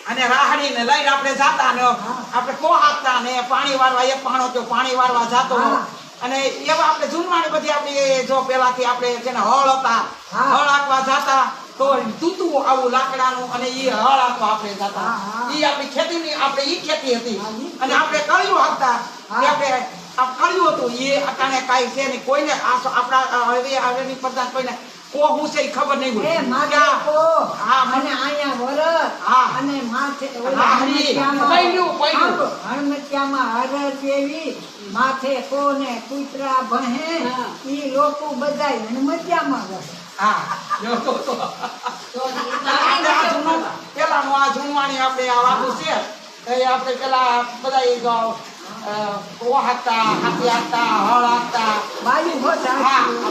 અને રાહડીને લઈને આપણે જાતા ને આપણે કોહાતા ને પાણી વાળવા એક પાણો તો પાણી વાળવા જાતો અને એવા આપણે જૂનવાણી બધી આપણી જો પેલાથી આપણે જેને હળ હતા હળ હાંકવા જાતા તો તૂતું આવું લાકડાનું અને ઈ હળ હાંકવા આપણે જાતા ઈ આપણી ખેતીની આપણે ઈ ખેતી હતી અને આપણે કળિયું હાંકતા કે આપણે આ કળિયું હતું એ અટાણે કાઈ છે નહીં કોઈને આપણા હવેની પદાર્થ કોઈને કો હું છે ખબર નહીં હોય એ માથે કો અને આયા વરસ અને માથે હણમતિયામાં હરર જેવી માથે કો ને કૂતરા ભહે ઈ લોકો બધાય હણમતિયામાં રહે હા જો તો પેલાનું આ જૂનવાણી આપણે આ વાતું છે એ આપણે પેલા બધા કોહાતા હાથી હાકતા હળ હાકતા બાયું હોતા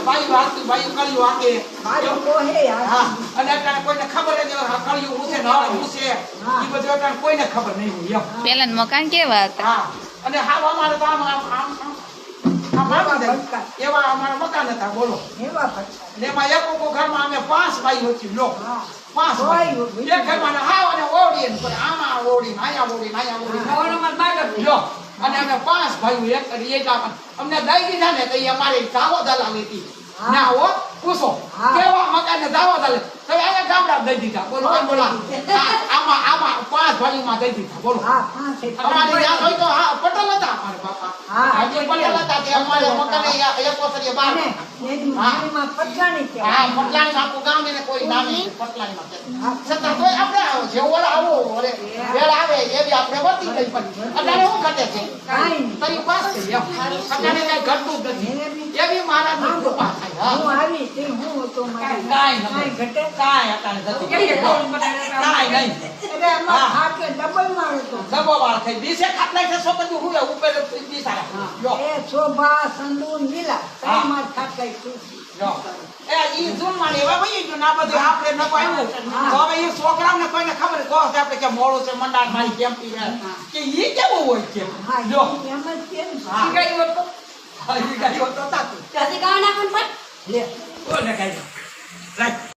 બાયું હાકતી બાયું કળિયું હાકે બાયું કોહે અને અત્યારે કોઈને ખબર જ નહીં કળિયું હું છે ને હળ હું છે એ બધું અત્યારે કોઈને ખબર નહીં હોય પેલા મકાન કેવા હતા હા અને હા અમારે તો એવા અમારા મકાન હતા બોલો એવા ને એમાં એક ઘરમાં અમે 5 ભાઈઓ હતી લો 5 ભાઈઓ એક ઘરમાં હાવ અને ઓડી ને આમાં ઓડી આયા ઓડી લો અને અમે 5 ભાઈઓ એક અમને દઈ દીધા ને તો અમારે દાવો દલાલી હતી ના હો પૂછો કેવા મકાને દાવો દલાલી તો એને ગામડા દઈ દીધા બોલો બોલા આમાં 5 ભાઈઓમાં દઈ દીધા બોલો અમારે યાદ હોય તો હા પટેલ હતા અમારા બાપા આજે પટેલ હતા તે અમારે મકાને એક કોતરીએ બાર માં પટલાણી કે હા પટલાણી આખું ગામ એને કોઈ નામે પટલાણીમાં કે છતાં તોય આપણે જે ઓલા આવો ઓલે વેળ આવે એવી આપણે વર્તી ગઈ પણ અત્યારે શું ઘટે છે તરી પાસ કરી અત્યારે કઈ ઘટતું જ નથી એવી મહારાજની કૃપા થાય હું આવી તે હું તો મારી કાઈ ઘટે કાઈ અત્યારે નથી કાઈ નહીં એટલે અમાર ખાકે ડબલ મારો તો દબો વાળ થઈ દીસે ખાટલાઈ છે છોકરી હું ઉપર દીસા જો એ શોભા સંદૂર નીલા તમાર ખાકે જો એ ઈ જૂનવાણી એવા ભાઈ જો ના બધું આપણે ન પાયું તો હવે ઈ છોકરાને કોઈને ખબર કો કે આપણે કે મોળું છે મંડાણ મારી કેમ પી કે ઈ કેવું હોય કે જો એમ જ કેમ ઈ ગઈ હોતો તાતું ત્યાંથી ગાવા નાખવાનું પણ લે કોને કઈ રાખ